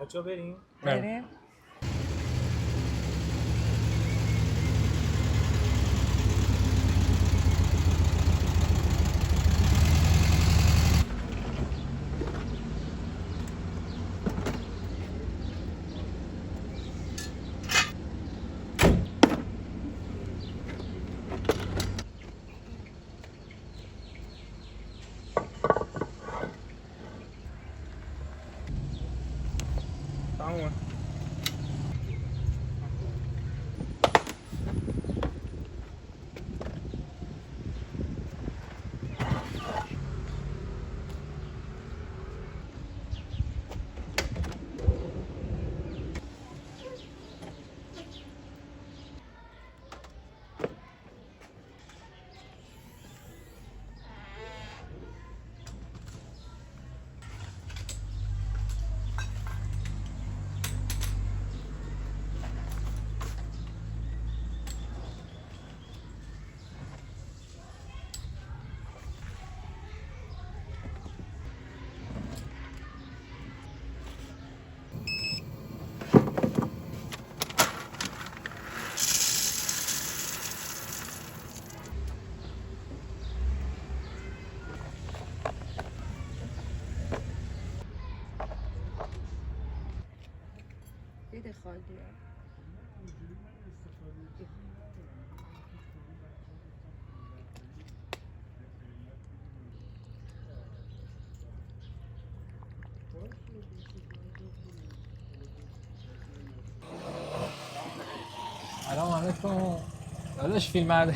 بچه‌ها بریم؟ بریم. تمومه. دیده خالیه. سلام علیکم. داداش فیلم عرض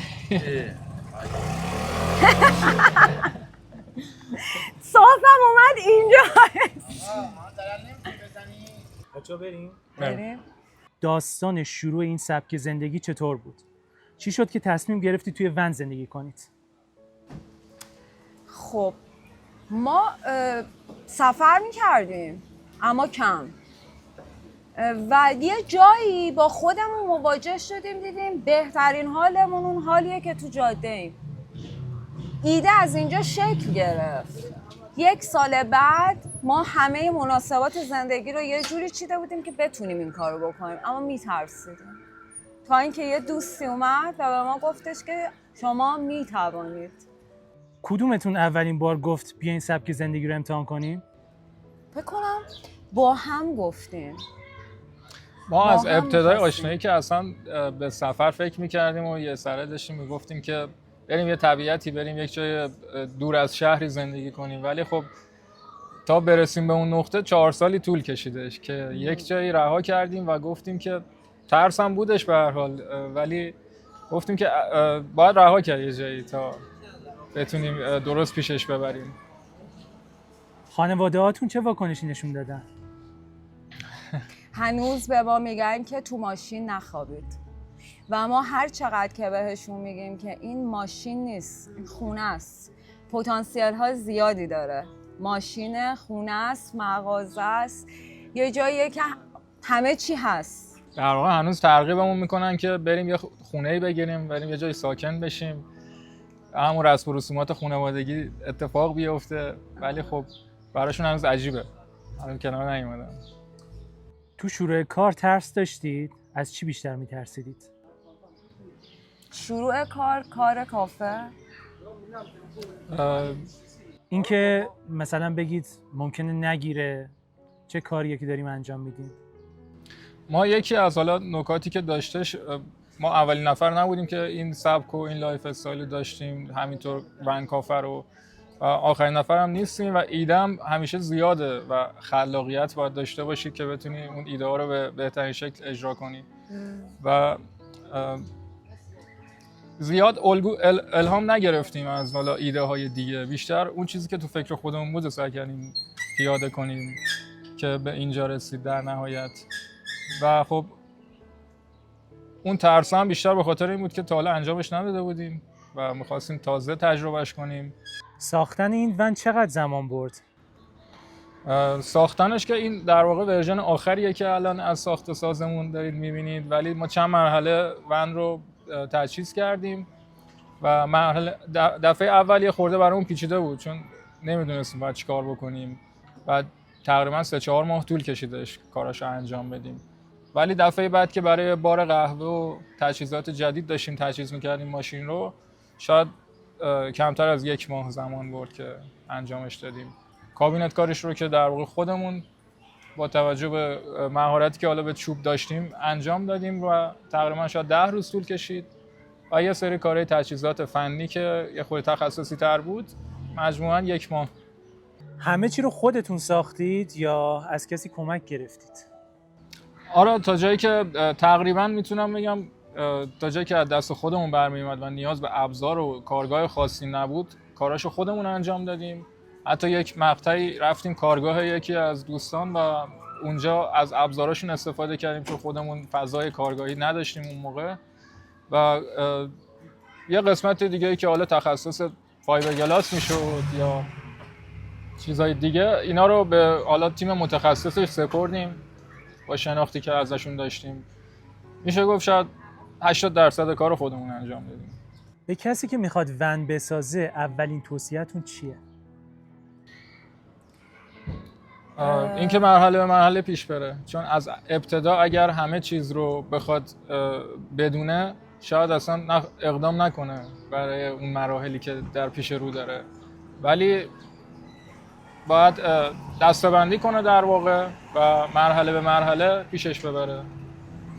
صافم اومد اینجا. بچه‌ها بریم؟ بریم. داستان شروع این سبک زندگی چطور بود؟ چی شد که تصمیم گرفتی توی ون زندگی کنید؟ خب ما سفر میکردیم اما کم و یه جایی با خودمون مواجه شدیم، دیدیم بهترین حالمون اون حالیه که تو جاده ایم. ایده از اینجا شکل گرفت. 1 سال بعد ما همه مناسبات زندگی رو یه جوری چیده بودیم که بتونیم این کار رو بکنیم، اما میترسیدیم تا اینکه یه دوستی اومد و به ما گفتش که شما میتوانید. کدومتون اولین بار گفت بیا این سبک زندگی رو امتحان کنیم؟ فکر کنم با هم گفتیم. ما از هم ابتدای می‌خواستیم. آشنایی که اصلا به سفر فکر می‌کردیم و یه سره داشتیم میگفتیم که بریم یه طبیعتی، بریم یک جای دور از شهری زندگی کنیم، ولی خب تا برسیم به اون نقطه 4 سالی طول کشیدش که یک جایی رها کردیم و گفتیم که ترس هم بودش به هر حال، ولی گفتیم که باید رها کرد یه جایی تا بتونیم درست پیشش ببریم. خانواده هاتون چه واکنشی نشون دادن؟ هنوز به ما میگن که تو ماشین نخوابید و ما هر چقدر که بهشون میگیم که این ماشین نیست، این خونه است، پتانسیل ها زیادی داره، ماشین، خونه است، مغازه است، یه جاییه که همه چی هست. در واقع هنوز ترغیبمون میکنن که بریم یه خونه‌ای بگیریم، بریم یه جای ساکن بشیم، همون رسم و رسومات خانوادگی اتفاق بیفته، ولی خب براشون هنوز عجیبه، هنوز کنار نیومدن. تو شروع کار ترس داشتید؟ از چی بیشتر میترسیدید؟ شروع کار کافه. اینکه مثلا بگید ممکنه نگیره، چه کاریه که داریم انجام میدیم؟ ما یکی از حالا نکاتی که داشتش، ما اولین نفر نبودیم که این سبک و این لایف استایل داشتیم، همینطور ون کافه رو، و آخرین نفر هم نیستیم و ایده هم همیشه زیاده و خلاقیت باید داشته باشید که بتونی اون ایده ها رو به بهترین شکل اجرا کنی و زیاد الهام نگرفتیم از حالا ایده های دیگه، بیشتر اون چیزی که تو فکر خودمون بود سعی کردیم پیاده کنیم که به اینجا رسید در نهایت. و خب اون ترس هم بیشتر به خاطر این بود که تا حالا انجامش نداده بودیم و می‌خواستیم تازه تجربهش کنیم. ساختن این ون چقدر زمان برد؟ ساختنش که این در واقع ورژن آخریه که الان از ساخت سازمون دارید می‌بینید، ولی ما چند مرحله ون رو تجهیز کردیم و مرحله دفعه اول یه خورده برامون پیچیده بود چون نمیدونستیم باید چیکار بکنیم. بعد تقریبا 3-4 ماه طول کشیدش کاراشو انجام بدیم. ولی دفعه بعد که برای بار قهوه و تجهیزات جدید داشتیم تجهیز میکردیم ماشین رو، شاید کمتر از 1 ماه زمان برد که انجامش دادیم. کابینت کارش رو که در واقع خودمون با توجه به مهارتی که حالا به چوب داشتیم انجام دادیم و تقریبا شاید 10 روز طول کشید و یه سری کارهای تجهیزات فنی که یه خورده تخصصی تر بود مجموعاً 1 ماه. همه چی رو خودتون ساختید یا از کسی کمک گرفتید؟ آره، تا جایی که تقریبا میتونم بگم تا جایی که از دست خودمون برمیومد و نیاز به ابزار و کارگاه خاصی نبود کاراشو خودمون انجام دادیم. حتی یک مقطعی رفتیم کارگاه یکی از دوستان و اونجا از ابزاراشون استفاده کردیم چون خودمون فضای کارگاهی نداشتیم اون موقع. و یه قسمت دیگه که حالا تخصص فایبر گلاس میشد یا چیزای دیگه، اینا رو به حالا تیم متخصصش سپردیم با شناختی که ازشون داشتیم. میشه گفت شاید 80% کار خودمون انجام دادیم. به کسی که میخواد ون بسازه اولین توصیه‌تون چیه؟ این که مرحله به مرحله پیش بره، چون از ابتدا اگر همه چیز رو بخواد بدونه شاید اصلا اقدام نکنه برای اون مراحلی که در پیش رو داره، ولی باید دسته‌بندی کنه در واقع و مرحله به مرحله پیشش ببره،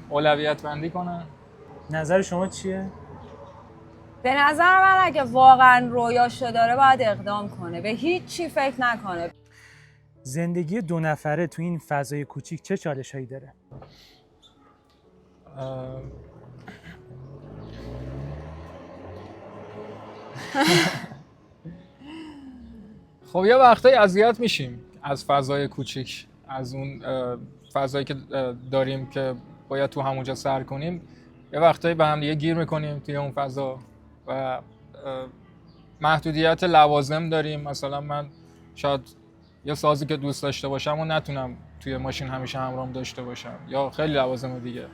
اولویت بندی کنه. نظر شما چیه؟ به نظر من اگه واقعا رویاشو داره باید اقدام کنه، به هیچ چی فکر نکنه. زندگی 2 نفره تو این فضای کوچیک چه چالشایی داره؟ خب یه وقتایی اذیت میشیم از فضای کوچیک، از اون فضایی که داریم که باید تو همونجا سر کنیم. یه وقتایی به هم دیگه گیر میکنیم توی اون فضا و محدودیت لوازم داریم. مثلا من شاید یه سازی که دوست داشته باشم و نتونم توی ماشین همیشه همراهم داشته باشم یا خیلی لوازم دیگه.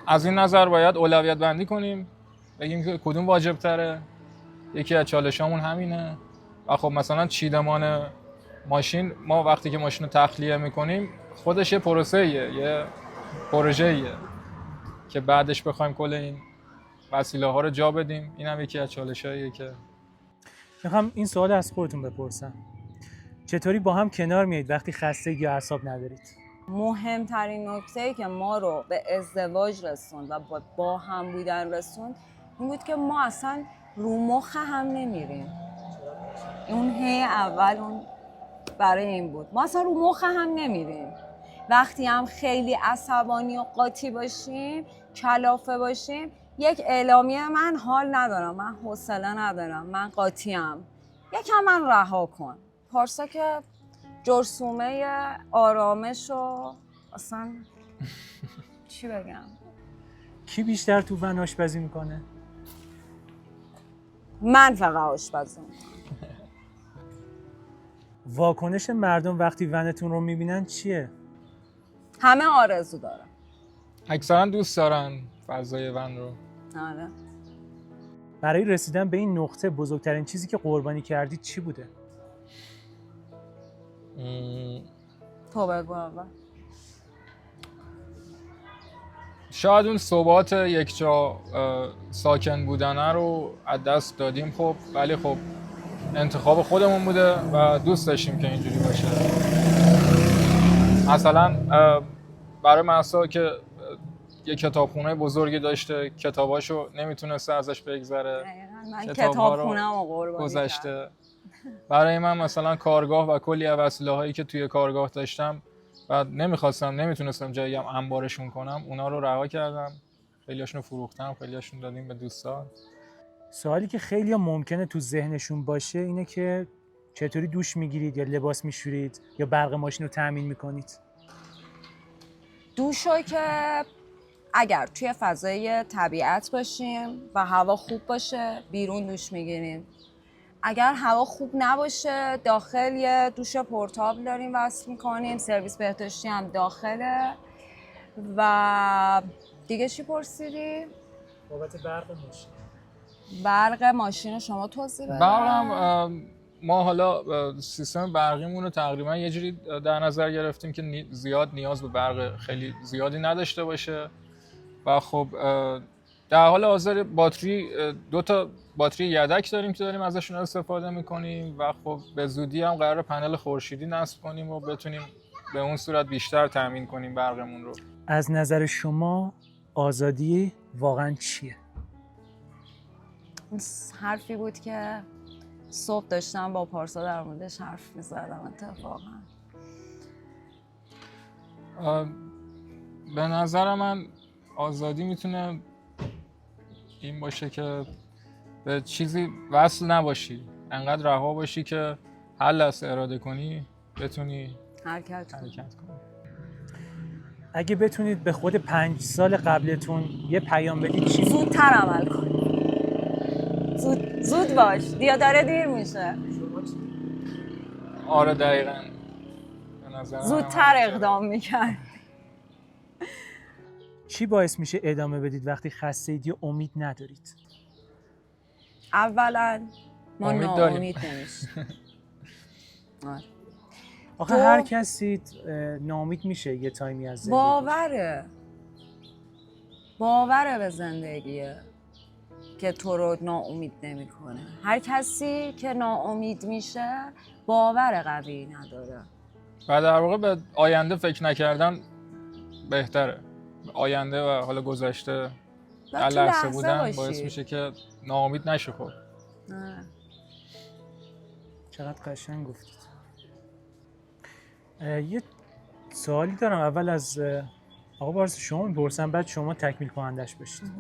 از این نظر باید اولویت بندی کنیم، بگیم که کدوم واجب تره. یکی از چالشامون همینه. و خب مثلا چیدمان ماشین، ما وقتی که ماشین رو تخلیه میکنیم خودش یه پروسه‌ایه، یه پروژه‌ایه که بعدش بخوایم کل این وسیله ها رو جا بدیم. اینم یکی از چالشاییه که میخوام این سوال از خودتون بپرسم. چطوری با هم کنار میایید وقتی خستگی یا اعصاب ندارید؟ مهمترین نکته‌ای که ما رو به ازدواج رسوند و با هم بودن رسوند این بود که ما اصلا رو مخ هم نمیریم. اون هی اول اون برای این بود، ما اصلا رو مخ هم نمیریم. وقتی هم خیلی عصبانی و قاطی باشیم، کلافه باشیم، یک اعلامیه من حال ندارم، من حوصله ندارم، من قاطیم، یکم من رها کن. پارسا که جرثومه آرامش و اصلا چی بگم. کی بیشتر تو ون آشپزی میکنه؟ من فقط آشپزی میکنم. واکنش مردم وقتی ونتون رو میبینن چیه؟ همه آرزو دارن. اکثرا دوست دارن فضای ون رو. آره. برای رسیدن به این نقطه بزرگترین چیزی که قربانی کردید چی بوده؟ تو بگو اول. شاید اون ثبات یک جا ساکن بودنه رو از دست دادیم، خب ولی خب انتخاب خودمون بوده و دوست داشتیم که اینجوری باشه. مثلا برای مهسا که یه کتابخونه بزرگی داشته، کتاباشو نمیتونسته ازش بگذره، من کتابخونه‌مو قربانی گذشته. برای من مثلا کارگاه و کلی از وسیله هایی که توی کارگاه داشتم و نمیتونستم جایی هم انبارشون کنم، اونا رو رها کردم، خیلیاشون رو فروختم، خیلیاشون دادیم به دوستان. سوالی که خیلی ممکنه تو ذهنشون باشه اینه که چطوری دوش میگیرید یا لباس میشورید یا برق ماشین رو تأمین میکنید؟ دوشو که اگر توی فضای طبیعت باشیم و هوا خوب باشه بیرون دوش میگیریم. اگر هوا خوب نباشه داخل یه دوش پورتابل داریم وصل میکنیم، سرویس بهداشتی هم داخله. و دیگه چی پرسیدی؟ بابت برق ماشین. برق ماشین رو شما توضیح بده. برقم ما حالا سیستم برقیمون رو تقریبا یه جوری در نظر گرفتیم که زیاد نیاز به برق خیلی زیادی نداشته باشه و خب در حال حاضر باتری 2 تا باتری یدک داریم که داریم ازشون استفاده میکنیم و خب به زودی هم قرار پنل خورشیدی نصب کنیم و بتونیم به اون صورت بیشتر تامین کنیم برقمون رو. از نظر شما آزادی واقعا چیه؟ حرفی بود که صبح داشتم با پارسا در موردش حرف می‌زدم اتفاقا. به نظر من آزادی میتونه این باشه که به چیزی وصل نباشی، انقدر رها باشی که هر لحظه اراده کنی بتونی حرکت کنی. اگه بتونید به خود 5 سال قبلتون یه پیام بدید چی؟ زودتر عمل کن. زود باش، داره دیر میشه. آره دقیقاً. به نظر زودتر اقدام میکرد. چی باعث میشه ادامه بدید وقتی خسته‌اید یا امید ندارید؟ اولا ما امید ناامید نمیشیم. آخه هر کسی ناامید میشه یه تایمی از زندگی. باوره به زندگیه که تو رو ناامید نمیکنه. هر کسی که ناامید میشه باور قوی نداره و در واقع به آینده فکر نکردن بهتره. آینده و حالا گذشته در لحظه بودن باعث میشه که ناامید نشه. خب چقدر قشنگ گفتید. یه سوالی دارم اول از آقا بارس شما میپرسم بعد شما تکمیل کنندش باشید.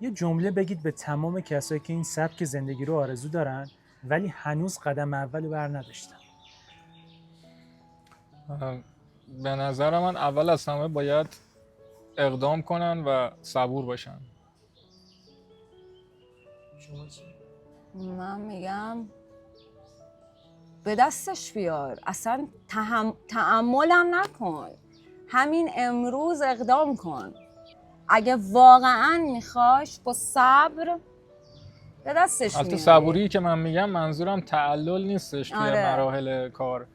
یه جمله بگید به تمام کسایی که این سبک زندگی رو آرزو دارن ولی هنوز قدم اولو بر نداشتن. به نظر من اول از همه باید اقدام کنن و صبور باشن. من میگم به دستش بیار، اصلا تأملم نکن، همین امروز اقدام کن. اگه واقعا میخواش با صبر به دستش میاری. البته صبوری که من میگم منظورم تعلل نیستش توی مراحل کار،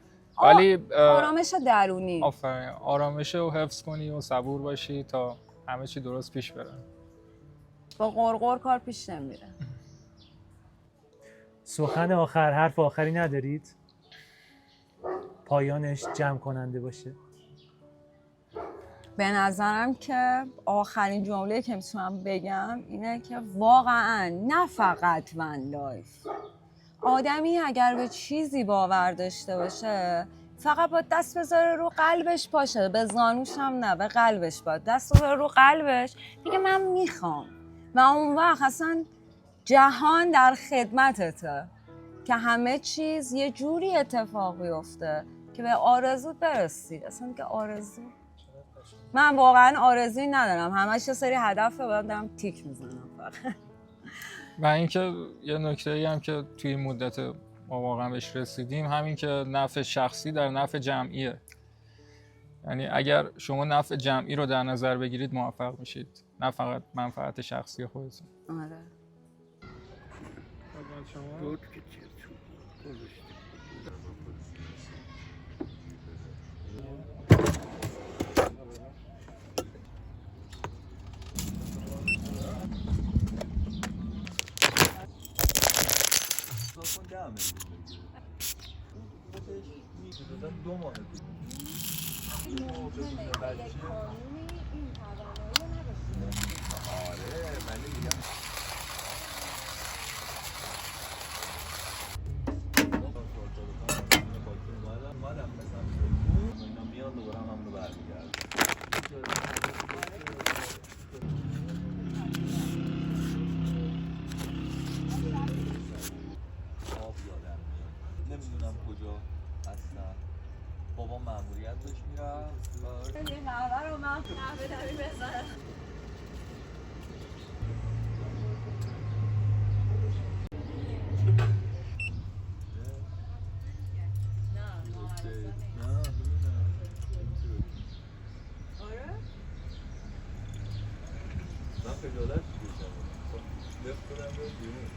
ولی آرامش درونی. آفرین، آرامش رو حفظ کنی و صبور باشی تا همه چی درست پیش بره. با غرغر کار پیش نمیره. سخن آخر، حرف آخری ندارید؟ پایانش جمع کننده باشه. به نظرم که آخرین جمله که میتونم بگم اینه که واقعا نه فقط ون لایف، آدمی اگر به چیزی باور داشته باشه فقط با دست بذاره رو قلبش باشه، به زانوش هم نه، به قلبش باشه، دست بذاره رو قلبش دیگه من میخوام و اون وقت اصلا جهان در خدمتته که همه چیز یه جوری اتفاق بیفته که به آرزوت برسی. اصلا که آرزو من واقعا آرزویی ندارم، همش یه سری هدفه باید دارم تیک میزنم فقط. و اینکه یه نکته‌ای هم که توی این مدت ما واقعا بهش رسیدیم همین که نفع شخصی در نفع جمعیه. یعنی اگر شما نفع جمعی رو در نظر بگیرید موفق میشید، نه فقط منفعت شخصی خودتون. آره. نمیدونم کجا اصلا بابا ماموریت داشت میرفت یه نوه رو من نوه داری بزنم. من خجالت میکشم لفت کنم بیرون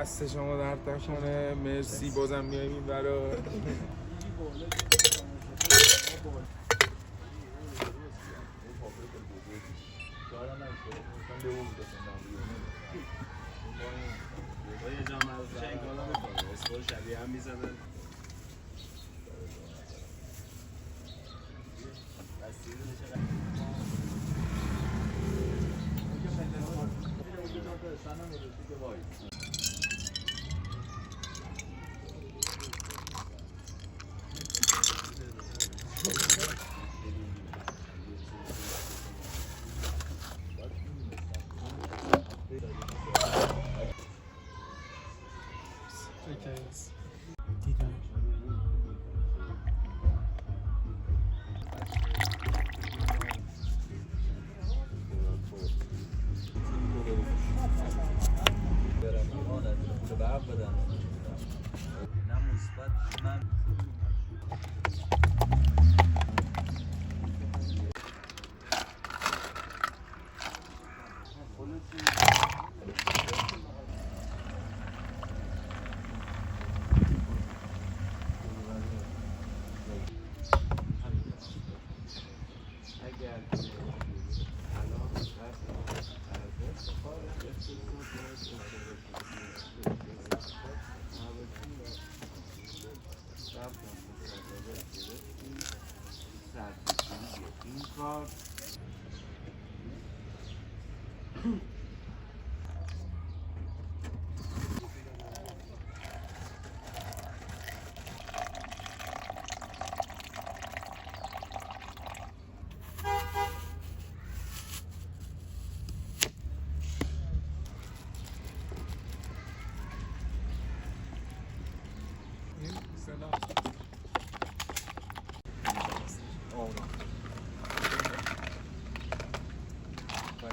دست شما درد نکنه. مرسی بازم میایم این برا. دیدم. برم ایران از پول برق بدن نه مثبت من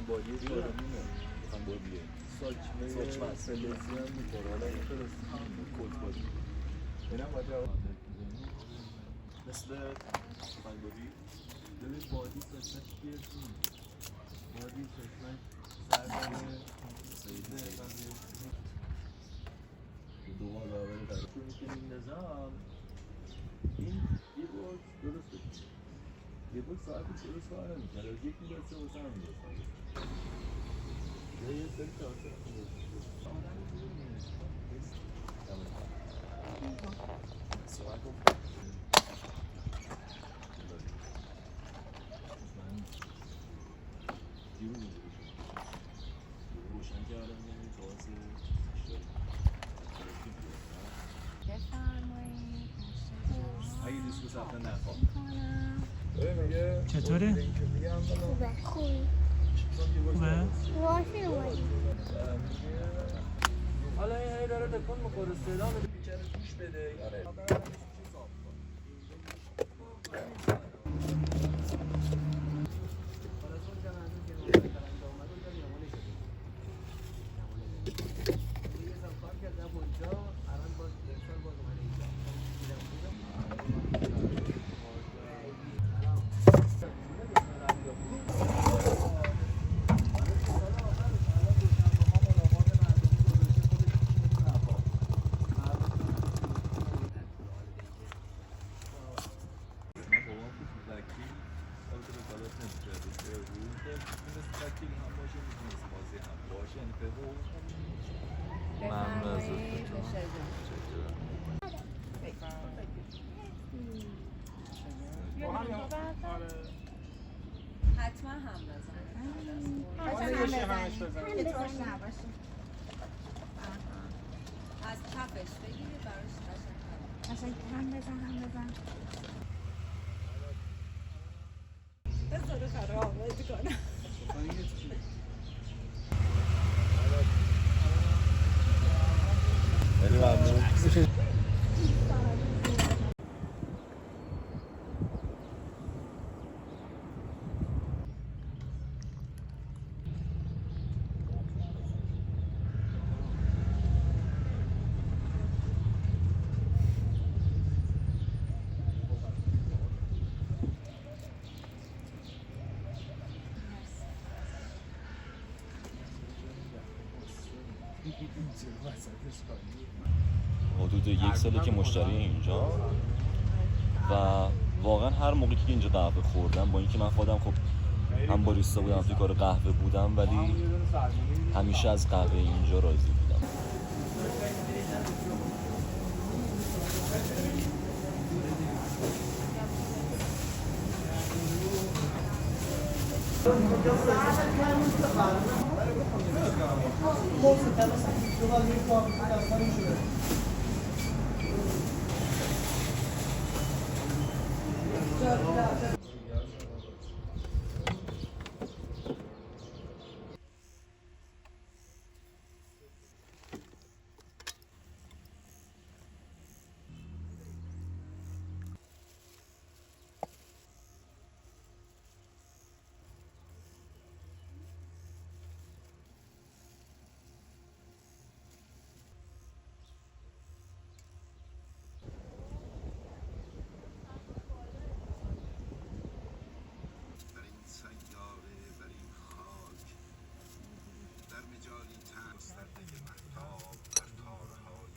بادیه چهارمیمه بادیه ساچمه فلزی هم میکنه حالا این کلت بادی اینم باید جواب مثل بادی ببین بادی چشمش گیرتون بادی چشمش سرگانه سیده دوها داره در چون که این نظام این یه بار درست بکنه یه بار ساعت درست کار نمیکنه از یک میدرسه و سر میدرسه یه سری کارتر روشن کردم یعنی تازه بفرمایید. اگه دیسکو ثبت نخواه چطوره؟ خوبه خوبه؟ واسه اومدی حالا این داره تکون میخوره صدا میده بیچاره گوش بده آره بفرمایید. حتما هم بزن. از کفش بگیرید براش قشنگ هم بزن بذاره خراب کنه. خیلی ممنون حدود 1 ساله که مشتری اینجا و واقعا هر موقعی که اینجا قهوه خوردم، با اینکه من خودم خب هم باریستا بودم توی کار قهوه بودم، ولی همیشه از قهوه اینجا راضی بودم.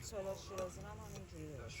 سالاد شیرازی هم همینجوری درست.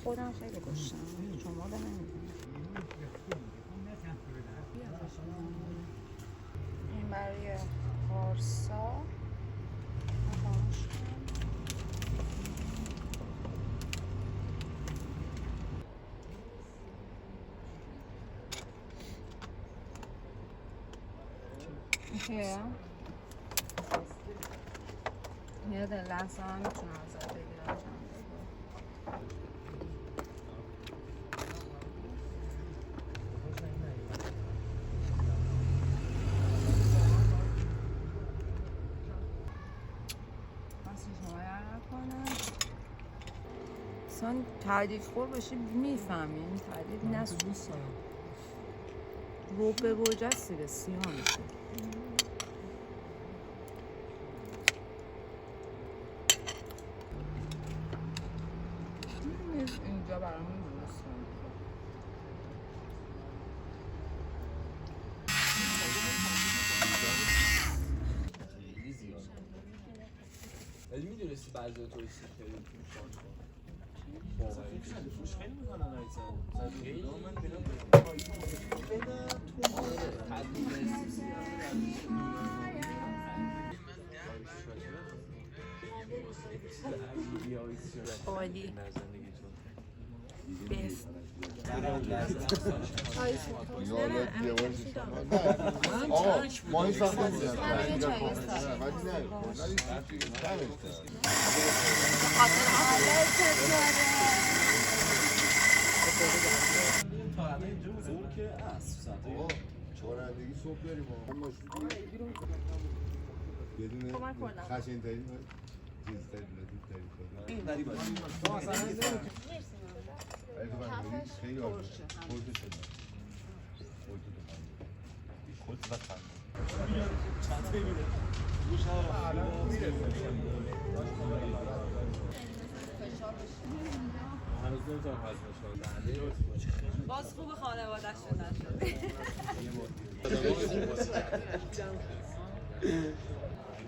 خودم خیلی گشتم شما به نمیدونم. این برای پارسا یه دل لحظه هم میتونم ازت بگیرم. اصلا تعدیق خور باشی میفهمی، این تعدیق نسوسه رو به بوجستی به سیاه میشه. اینجا برامون درست ولی میدونستی بعضی توریستی خیلی میشن خیلی خوشخیلی میکنن عالی بست ما این ساخته بودیم رانندگی صبح بریم یه دونه خشن ترین چیز ترین لطیف ترین این بری باشی خیلی آره خورده شده خورده و خنده چند ببینه هنوز نمیتونم هضمش کنم. باز خوب خانواده‌اش نشد.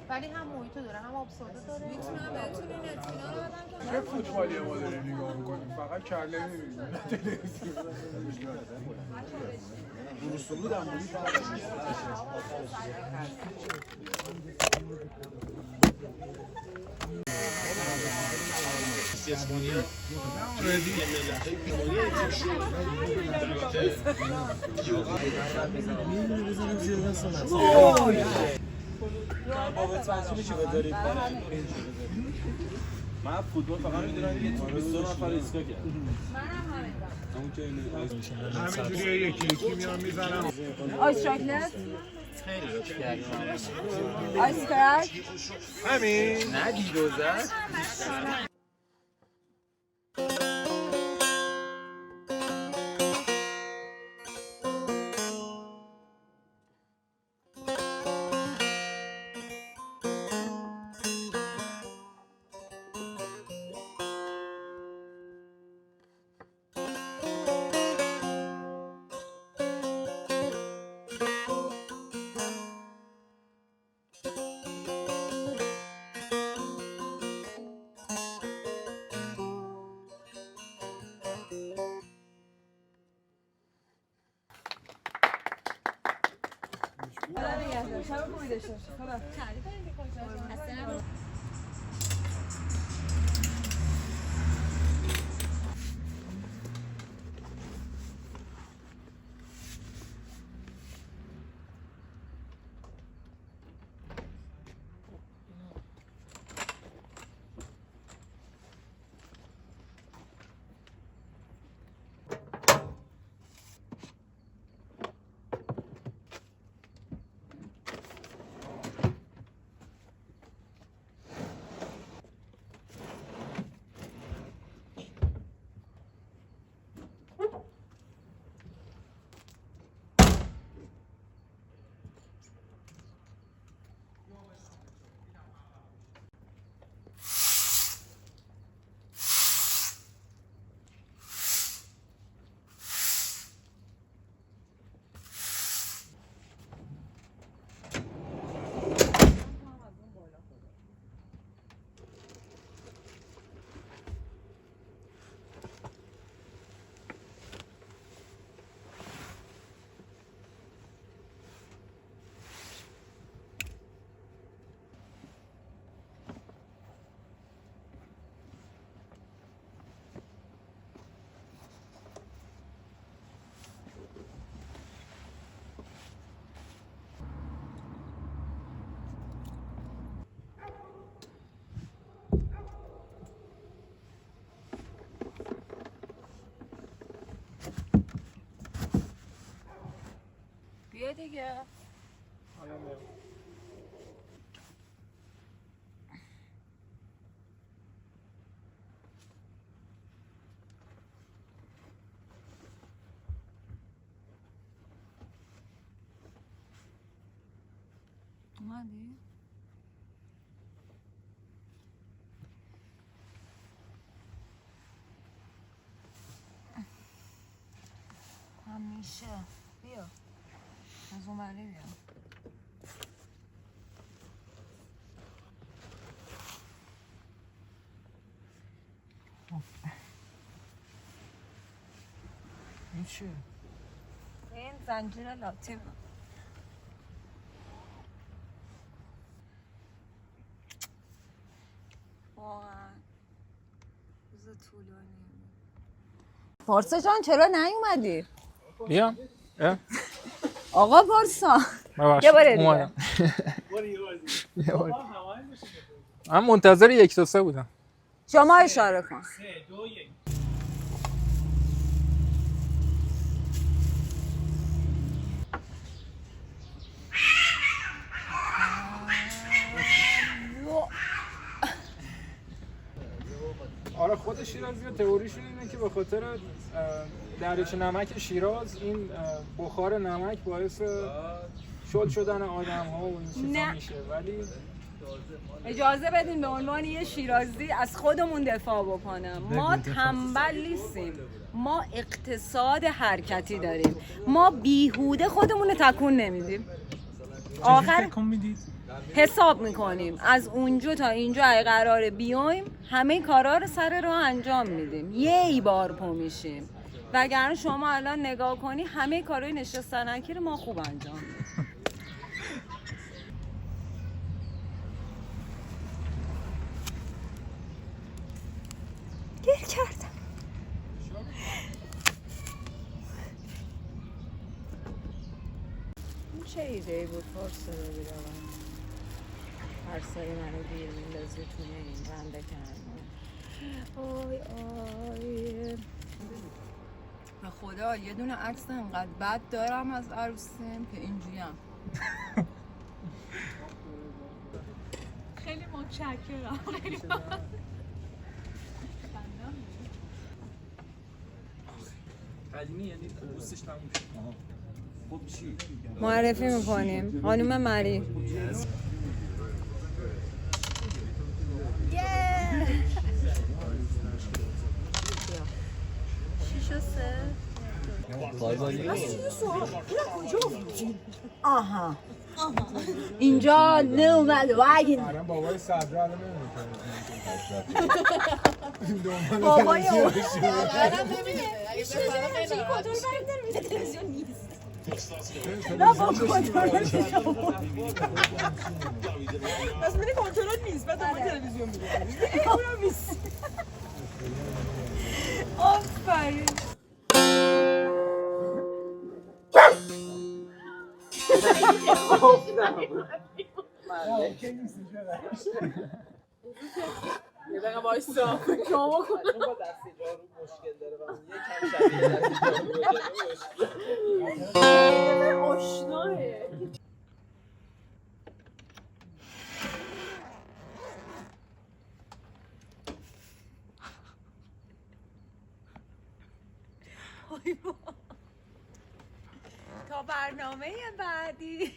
ولی هم مویتو داره هم آبسورده داره. میتونم بهتون این اطمینان رو بدم که چه فوتبالی ما داریم نگاه میکنیم فقط کله میبینیم Burusulu da mı? من فوتبال فقط میدونم یه تیم 22 نفر ایستگاه کرد. همینجوری یکی میام میزنم آیس چاکلت آیس کرک همین ندید و زد بیا دیگه اومدی؟ همیشه بیا از اون بیا این چیه؟ این زنجیر لاتین واقعا روز طولانی پارسا جان چرا نیومدی؟ بیام؟ آقا پارسا ببخشید یه بار دیگه. اومدم یه بار. من منتظر 1 تا 3 بودم. شما اشاره کن. آره خود شیرازی‌ها تئوریشون اینه که به خاطر دریاچه نمک شیراز این بخار نمک باعث شل شدن آدم‌ها و این چیزا میشه، ولی اجازه بدین به عنوان یه شیرازی از خودمون دفاع بکنم. ما تنبل نیستیم، ما اقتصاد حرکتی داریم، ما بیهوده خودمون رو تکون نمیدیم. آخر تکون میدید؟ حساب میکنیم از اونجا تا اینجا اگه قراره بیایم همه کارا رو سر راه انجام میدیم، یه بار پا میشیم. وگرنه شما الان نگاه کنی همه کارهای نشستنکی رو ما خوب انجام میدیم. گیر کردم. این چه ایده بود فارسه ببیرم هر سری منو گیر میندازی توی این بنده کردم. آی آی به خدا یه دونه عکس انقدر بد دارم از عروسیم که اینجوریم. خیلی متشکرم. خیلی قدیمی یعنی دوستش تموم شد. خب چی؟ معرفی میکنیم خانم مری. آها اینجا نه اومده واگین الان بابای صدرا الان نمی‌کنه. بابای اون نه با کنترل شما بس من کنترل نیست بعد ما تلویزیون می‌بینیم اونم نیست. آفرین یه دقیقه وایسا شما بکن. با دست جارو مشکل داره و اون یکم شبیه دست جارو آشناه. تا برنامه بعدی